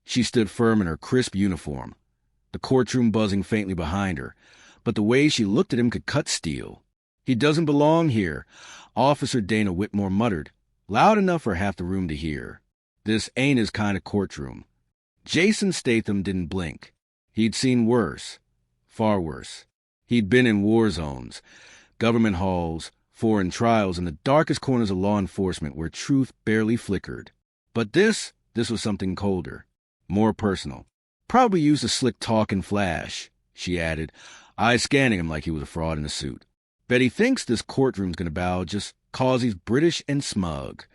She stood firm in her crisp uniform, the courtroom buzzing faintly behind her, but the way she looked at him could cut steel. "He doesn't belong here," Officer Dana Whitmore muttered, loud enough for half the room to hear. "This ain't his kind of courtroom." Jason Statham didn't blink. He'd seen worse, far worse. He'd been in war zones, government halls, foreign trials, and the darkest corners of law enforcement where truth barely flickered. But this was something colder, more personal. "Probably used a slick talk and flash," she added, eyes scanning him like he was a fraud in a suit. "Bet he thinks this courtroom's gonna bow just 'cause he's British and smug."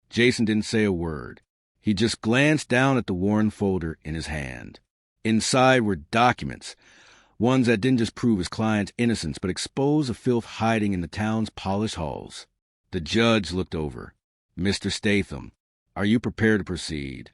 Jason didn't say a word. He just glanced down at the worn folder in his hand. Inside were documents, ones that didn't just prove his client's innocence but expose the filth hiding in the town's polished halls. The judge looked over. "Mr. Statham, are you prepared to proceed?"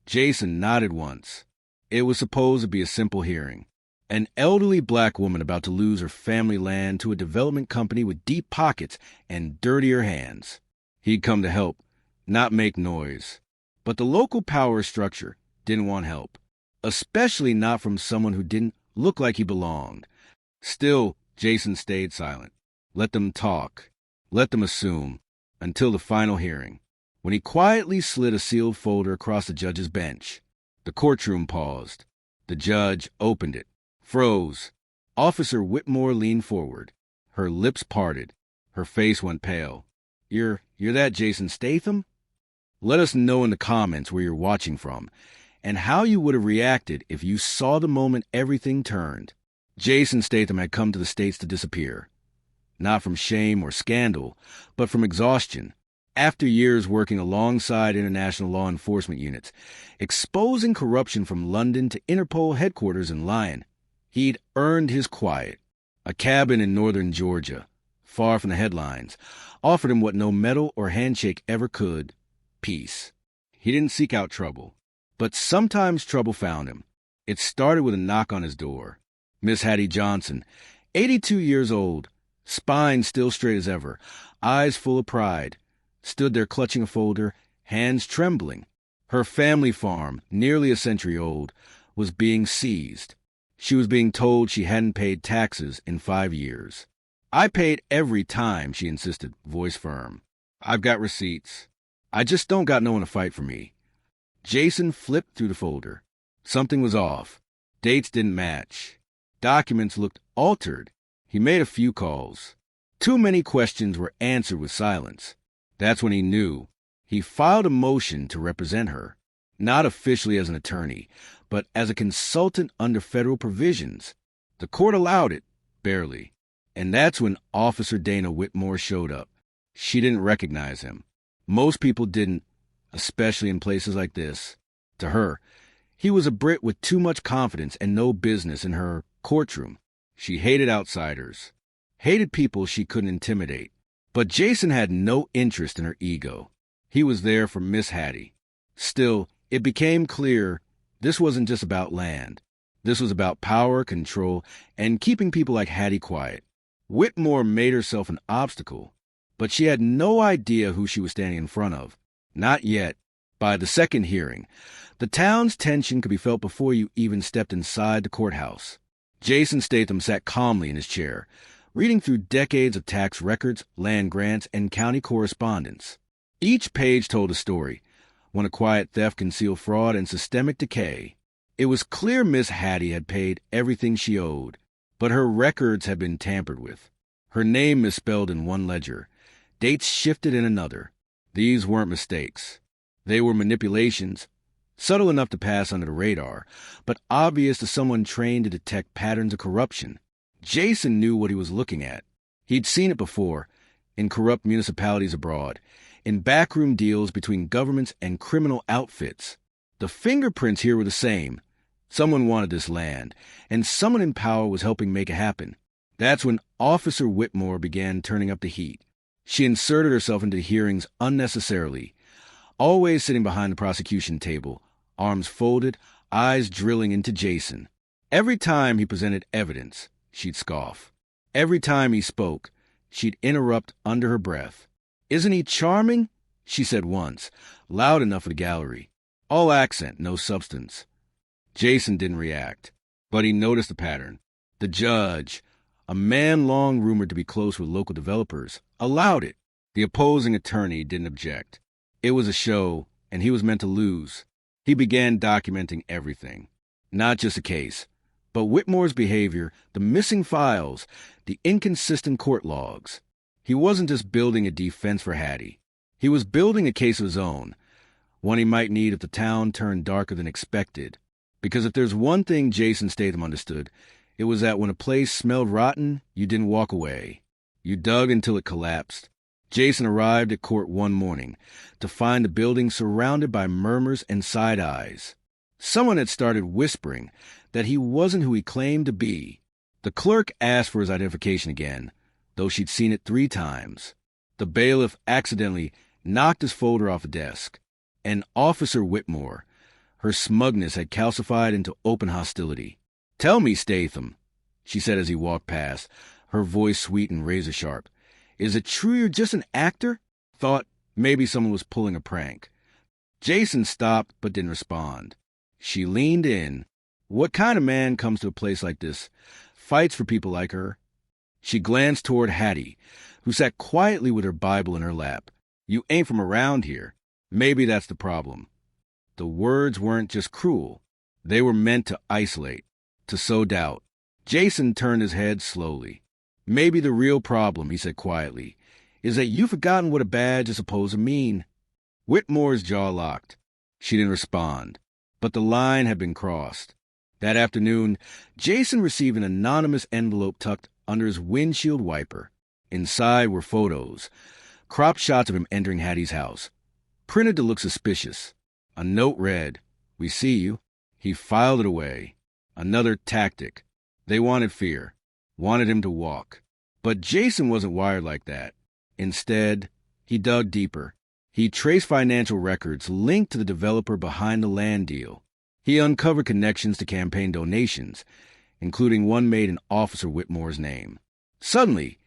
Jason nodded once. It was supposed to be a simple hearing. An elderly black woman about to lose her family land to a development company with deep pockets and dirtier hands. He'd come to help, not make noise. But the local power structure didn't want help, especially not from someone who didn't look like he belonged. Still, Jason stayed silent. Let them talk. Let them assume. Until the final hearing, when he quietly slid a sealed folder across the judge's bench. The courtroom paused. The judge opened it, froze. Officer Whitmore leaned forward. Her lips parted. Her face went pale. You're that Jason Statham?" Let us know in the comments where you're watching from, and how you would have reacted if you saw the moment everything turned. Jason Statham had come to the States to disappear. Not from shame or scandal, but from exhaustion. After years working alongside international law enforcement units, exposing corruption from London to Interpol headquarters in Lyon, he'd earned his quiet. A cabin in northern Georgia, far from the headlines, offered him what no medal or handshake ever could: peace. He didn't seek out trouble, but sometimes trouble found him. It started with a knock on his door. Miss Hattie Johnson, 82 years old, spine still straight as ever, eyes full of pride, stood there clutching a folder, hands trembling. Her family farm, nearly a century old, was being seized. She was being told she hadn't paid taxes in 5 years. "I paid every time," she insisted, voice firm. "I've got receipts. I just don't got no one to fight for me." Jason flipped through the folder. Something was off. Dates didn't match. Documents looked altered. He made a few calls. Too many questions were answered with silence. That's when he knew. He filed a motion to represent her, not officially as an attorney, but as a consultant under federal provisions. The court allowed it, barely. And that's when Officer Dana Whitmore showed up. She didn't recognize him. Most people didn't, especially in places like this. To her, he was a Brit with too much confidence and no business in her courtroom. She hated outsiders, hated people she couldn't intimidate. But Jason had no interest in her ego. He was there for Miss Hattie. Still, it became clear this wasn't just about land. This was about power, control, and keeping people like Hattie quiet. Whitmore made herself an obstacle, but she had no idea who she was standing in front of. Not yet. By the second hearing, the town's tension could be felt before you even stepped inside the courthouse. Jason Statham sat calmly in his chair, reading through decades of tax records, land grants, and county correspondence. Each page told a story: one of quiet theft, concealed fraud, and systemic decay. It was clear Miss Hattie had paid everything she owed, but her records had been tampered with. Her name misspelled in one ledger, dates shifted in another. These weren't mistakes. They were manipulations, subtle enough to pass under the radar, but obvious to someone trained to detect patterns of corruption. Jason knew what he was looking at. He'd seen it before, in corrupt municipalities abroad, in backroom deals between governments and criminal outfits. The fingerprints here were the same. Someone wanted this land, and someone in power was helping make it happen. That's when Officer Whitmore began turning up the heat. She inserted herself into hearings unnecessarily, always sitting behind the prosecution table, arms folded, eyes drilling into Jason. Every time he presented evidence, she'd scoff. Every time he spoke, she'd interrupt under her breath. "Isn't he charming?" she said once, loud enough for the gallery. All accent, no substance. Jason didn't react, but he noticed the pattern. The judge, a man long rumored to be close with local developers, allowed it. The opposing attorney didn't object. It was a show, and he was meant to lose. He began documenting everything. Not just a case, but Whitmore's behavior, the missing files, the inconsistent court logs. He wasn't just building a defense for Hattie. He was building a case of his own, one he might need if the town turned darker than expected. Because if there's one thing Jason Statham understood, it was that when a place smelled rotten, you didn't walk away. You dug until it collapsed. Jason arrived at court one morning to find the building surrounded by murmurs and side eyes. Someone had started whispering that he wasn't who he claimed to be. The clerk asked for his identification again, though she'd seen it 3 times. The bailiff accidentally knocked his folder off the desk. And Officer Whitmore, her smugness had calcified into open hostility. "Tell me, Statham," she said as he walked past, her voice sweet and razor-sharp. "Is it true you're just an actor?" Thought maybe someone was pulling a prank. Jason stopped but didn't respond. She leaned in. What kind of man comes to a place like this, fights for people like her? She glanced toward Hattie, who sat quietly with her Bible in her lap. "You ain't from around here. Maybe that's the problem." The words weren't just cruel. They were meant to isolate, to sow doubt. Jason turned his head slowly. "Maybe the real problem," he said quietly, "is that you've forgotten what a badge is supposed to mean." Whitmore's jaw locked. She didn't respond, but the line had been crossed. That afternoon, Jason received an anonymous envelope tucked under his windshield wiper. Inside were photos, cropped shots of him entering Hattie's house, printed to look suspicious. A note read, "We see you." He filed it away. Another tactic. They wanted fear, wanted him to walk. But Jason wasn't wired like that. Instead, he dug deeper. He traced financial records linked to the developer behind the land deal. He uncovered connections to campaign donations, including one made in Officer Whitmore's name. Suddenly,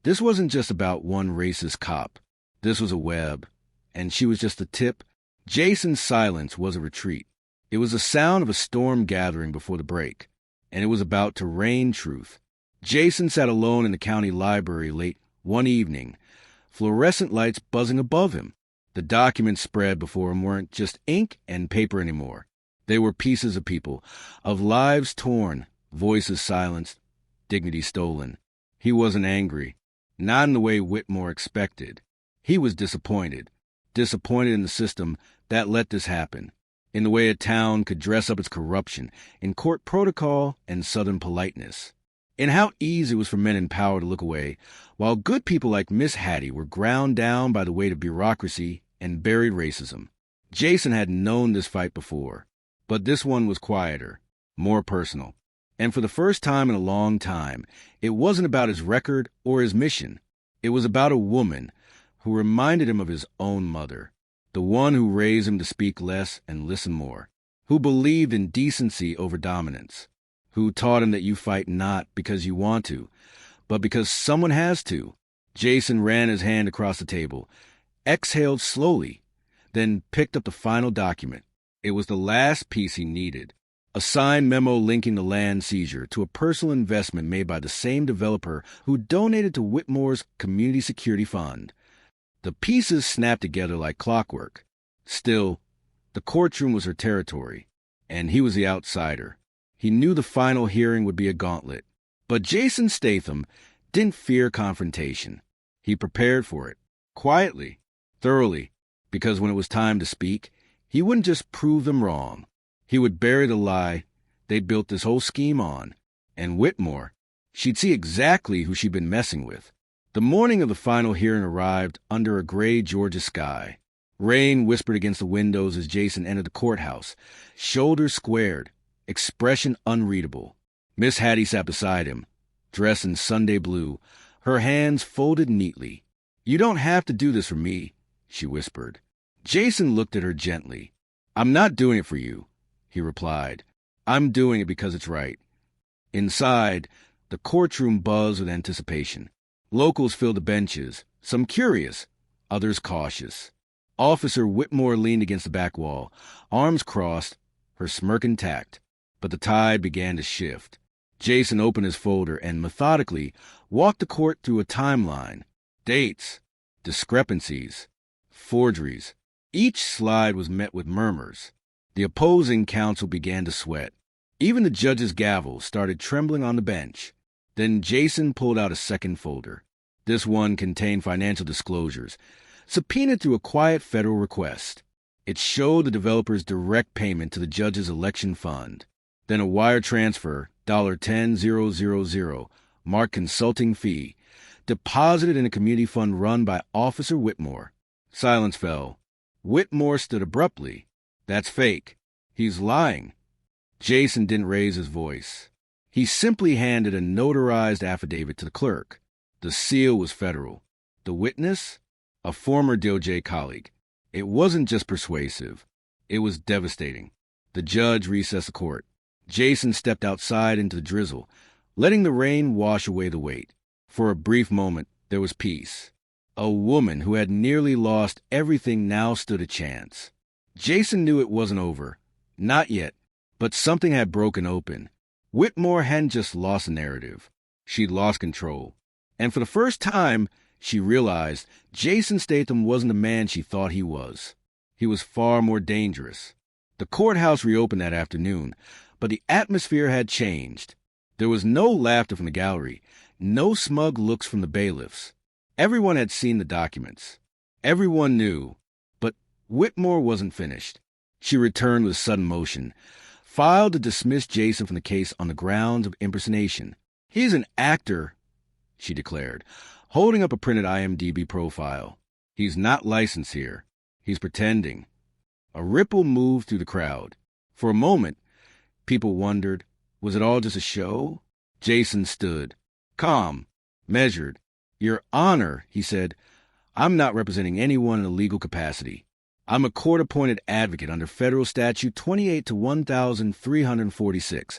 this wasn't just about one racist cop. This was a web, and she was just the tip. Jason's silence was a retreat. It was the sound of a storm gathering before the break, and it was about to rain truth. Jason sat alone in the county library late one evening, fluorescent lights buzzing above him. The documents spread before him weren't just ink and paper anymore. They were pieces of people, of lives torn, voices silenced, dignity stolen. He wasn't angry, not in the way Whitmore expected. He was disappointed in the system that let this happen, in the way a town could dress up its corruption in court protocol and Southern politeness, in how easy it was for men in power to look away, while good people like Miss Hattie were ground down by the weight of bureaucracy and buried racism. Jason had known this fight before, but this one was quieter, more personal. And for the first time in a long time, it wasn't about his record or his mission. It was about a woman who reminded him of his own mother, the one who raised him to speak less and listen more, who believed in decency over dominance, who taught him that you fight not because you want to, but because someone has to. Jason ran his hand across the table, exhaled slowly, then picked up the final document. It was the last piece he needed, a signed memo linking the land seizure to a personal investment made by the same developer who donated to Whitmore's Community Security Fund. The pieces snapped together like clockwork. Still, the courtroom was her territory, and he was the outsider. He knew the final hearing would be a gauntlet. But Jason Statham didn't fear confrontation. He prepared for it, quietly, thoroughly, because when it was time to speak, he wouldn't just prove them wrong. He would bury the lie they'd built this whole scheme on. And Whitmore, she'd see exactly who she'd been messing with. The morning of the final hearing arrived under a gray Georgia sky. Rain whispered against the windows as Jason entered the courthouse, shoulders squared, expression unreadable. Miss Hattie sat beside him, dressed in Sunday blue, her hands folded neatly. "You don't have to do this for me," she whispered. Jason looked at her gently. "I'm not doing it for you," he replied. "I'm doing it because it's right." Inside, the courtroom buzzed with anticipation. Locals filled the benches, some curious, others cautious. Officer Whitmore leaned against the back wall, arms crossed, her smirk intact. But the tide began to shift. Jason opened his folder and methodically walked the court through a timeline. Dates, discrepancies, forgeries. Each slide was met with murmurs. The opposing counsel began to sweat. Even the judge's gavel started trembling on the bench. Then Jason pulled out a second folder. This one contained financial disclosures, subpoenaed through a quiet federal request. It showed the developer's direct payment to the judge's election fund. Then a wire transfer, $10,000, marked consulting fee, deposited in a community fund run by Officer Whitmore. Silence fell. Whitmore stood abruptly. That's fake. He's lying. Jason didn't raise his voice. He simply handed a notarized affidavit to the clerk. The seal was federal. The witness? A former DOJ colleague. It wasn't just persuasive. It was devastating. The judge recessed the court. Jason stepped outside into the drizzle, letting the rain wash away the weight. For a brief moment, there was peace. A woman who had nearly lost everything now stood a chance. Jason knew it wasn't over. Not yet. But something had broken open. Whitmore hadn't just lost the narrative. She'd lost control. And for the first time, she realized Jason Statham wasn't the man she thought he was. He was far more dangerous. The courthouse reopened that afternoon, but the atmosphere had changed. There was no laughter from the gallery, no smug looks from the bailiffs. Everyone had seen the documents. Everyone knew. But Whitmore wasn't finished. She returned with sudden motion, filed to dismiss Jason from the case on the grounds of impersonation. He's an actor, she declared, holding up a printed IMDb profile. He's not licensed here. He's pretending. A ripple moved through the crowd. For a moment, people wondered, was it all just a show? Jason stood, calm, measured. Your Honor, he said, I'm not representing anyone in a legal capacity. I'm a court-appointed advocate under Federal Statute 28-1346,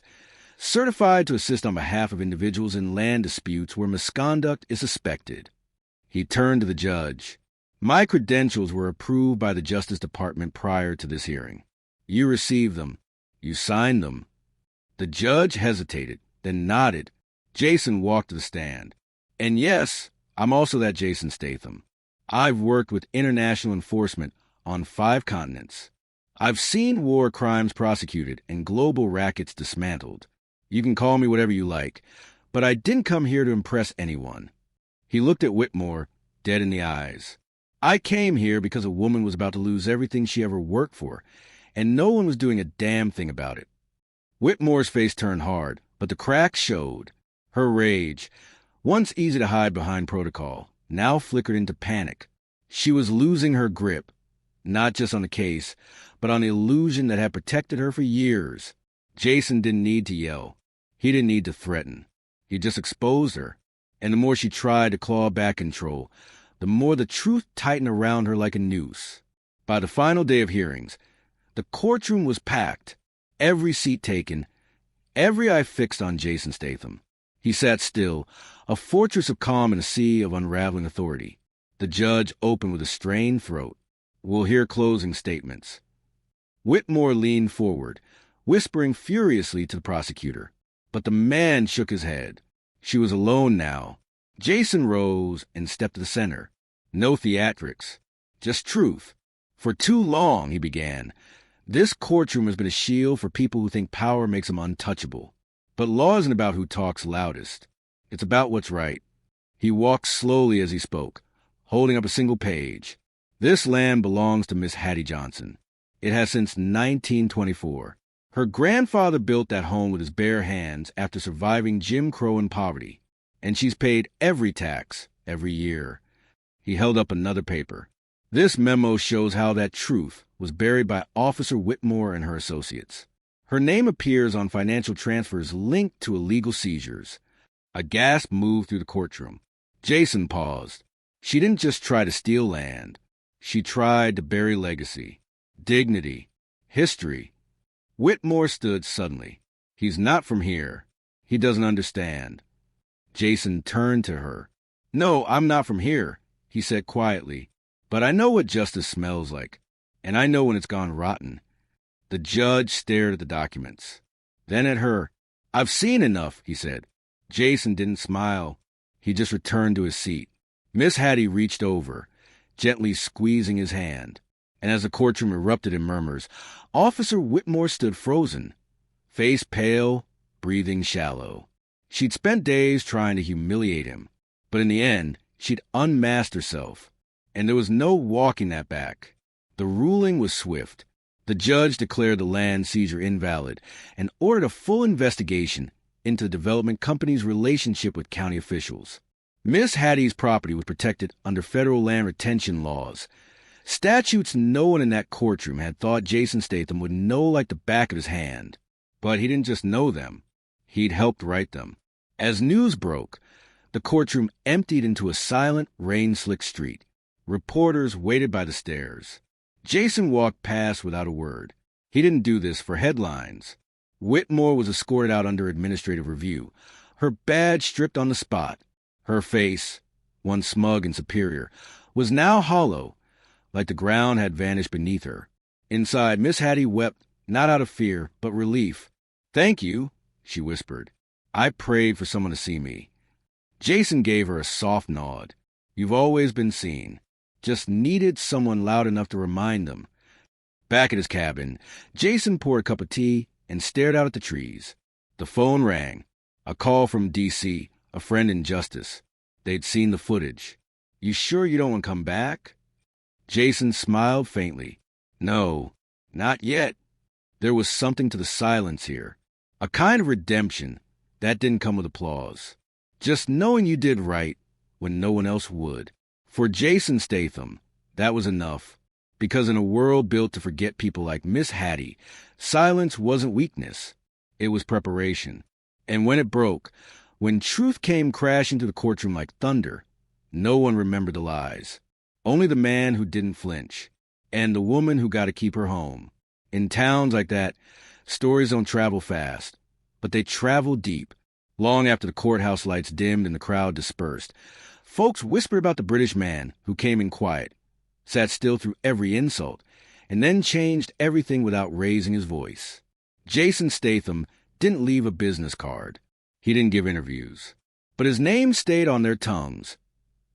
certified to assist on behalf of individuals in land disputes where misconduct is suspected. He turned to the judge. My credentials were approved by the Justice Department prior to this hearing. You received them. You signed them. The judge hesitated, then nodded. Jason walked to the stand. And yes, I'm also that Jason Statham. I've worked with international enforcement on 5 continents. I've seen war crimes prosecuted and global rackets dismantled. You can call me whatever you like, but I didn't come here to impress anyone. He looked at Whitmore, dead in the eyes. I came here because a woman was about to lose everything she ever worked for, and no one was doing a damn thing about it. Whitmore's face turned hard, but the cracks showed. Her rage, once easy to hide behind protocol, now flickered into panic. She was losing her grip, not just on the case, but on the illusion that had protected her for years. Jason didn't need to yell. He didn't need to threaten. He just exposed her. And the more she tried to claw back control, the more the truth tightened around her like a noose. By the final day of hearings, the courtroom was packed, every seat taken, every eye fixed on Jason Statham. He sat still, a fortress of calm in a sea of unraveling authority. The judge opened with a strained throat. We'll hear closing statements. Whitmore leaned forward, whispering furiously to the prosecutor. But the man shook his head. She was alone now. Jason rose and stepped to the center. No theatrics, just truth. For too long, he began, this courtroom has been a shield for people who think power makes them untouchable. But law isn't about who talks loudest. It's about what's right. He walked slowly as he spoke, holding up a single page. This land belongs to Miss Hattie Johnson. It has since 1924. Her grandfather built that home with his bare hands after surviving Jim Crow and poverty. And she's paid every tax, every year. He held up another paper. This memo shows how that truth was buried by Officer Whitmore and her associates. Her name appears on financial transfers linked to illegal seizures. A gasp moved through the courtroom. Jason paused. She didn't just try to steal land. She tried to bury legacy, dignity, history. Whitmore stood suddenly. He's not from here. He doesn't understand. Jason turned to her. No, I'm not from here, he said quietly, But I know what justice smells like, and I know when it's gone rotten. The judge stared at the documents, then at her. I've seen enough, he said. Jason didn't smile. He just returned to his seat. Miss Hattie reached over, gently squeezing his hand, and as the courtroom erupted in murmurs, Officer Whitmore stood frozen, face pale, breathing shallow. She'd spent days trying to humiliate him, but in the end, she'd unmasked herself, and there was no walking that back. The ruling was swift. The judge declared the land seizure invalid and ordered a full investigation into the development company's relationship with county officials. Miss Hattie's property was protected under federal land retention laws, statutes no one in that courtroom had thought Jason Statham would know like the back of his hand. But he didn't just know them. He'd helped write them. As news broke, the courtroom emptied into a silent, rain-slicked street. Reporters waited by the stairs. Jason walked past without a word. He didn't do this for headlines. Whitmore was escorted out under administrative review, her badge stripped on the spot. Her face, once smug and superior, was now hollow, like the ground had vanished beneath her. Inside, Miss Hattie wept, not out of fear, but relief. "Thank you," she whispered. "I prayed for someone to see me." Jason gave her a soft nod. "You've always been seen. Just needed someone loud enough to remind them." Back at his cabin, Jason poured a cup of tea and stared out at the trees. The phone rang. A call from D.C., a friend in justice. They'd seen the footage. "You sure you don't want to come back?" Jason smiled faintly. "No, not yet." There was something to the silence here. A kind of redemption that didn't come with applause. Just knowing you did right when no one else would. For Jason Statham, that was enough. Because in a world built to forget people like Miss Hattie, silence wasn't weakness. It was preparation. And when it broke, when truth came crashing to the courtroom like thunder, no one remembered the lies. Only the man who didn't flinch, and the woman who got to keep her home. In towns like that, stories don't travel fast, but they travel deep. Long after the courthouse lights dimmed and the crowd dispersed, folks whispered about the British man who came in quiet, sat still through every insult, and then changed everything without raising his voice. Jason Statham didn't leave a business card. He didn't give interviews. But his name stayed on their tongues,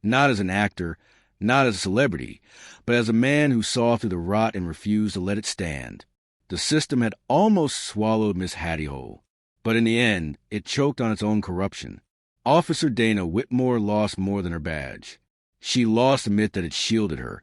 not as an actor, not as a celebrity, but as a man who saw through the rot and refused to let it stand. The system had almost swallowed Miss Hattie whole, but in the end, it choked on its own corruption. Officer Dana Whitmore lost more than her badge. She lost the myth that it shielded her.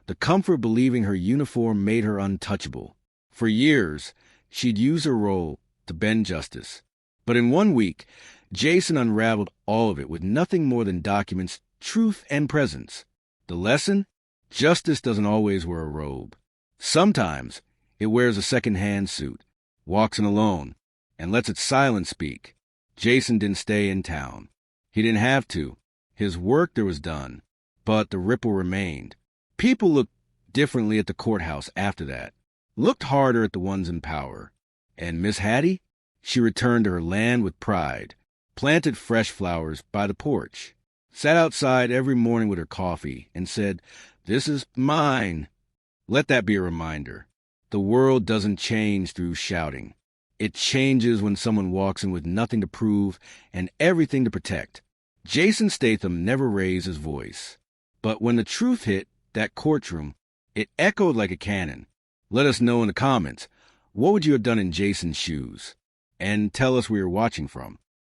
The comfort believing her uniform made her untouchable. For years, she'd used her role to bend justice. But in 1 week, Jason unraveled all of it with nothing more than documents, truth, and presence. The lesson? Justice doesn't always wear a robe. Sometimes it wears a second-hand suit, walks in alone, and lets its silence speak. Jason didn't stay in town. He didn't have to. His work there was done, but the ripple remained. People looked differently at the courthouse after that, looked harder at the ones in power. And Miss Hattie? She returned to her land with pride, planted fresh flowers by the porch, sat outside every morning with her coffee, and said, "This is mine." Let that be a reminder. The world doesn't change through shouting. It changes when someone walks in with nothing to prove and everything to protect. Jason Statham never raised his voice. But when the truth hit that courtroom, it echoed like a cannon. Let us know in the comments, what would you have done in Jason's shoes? And tell us where you're watching from.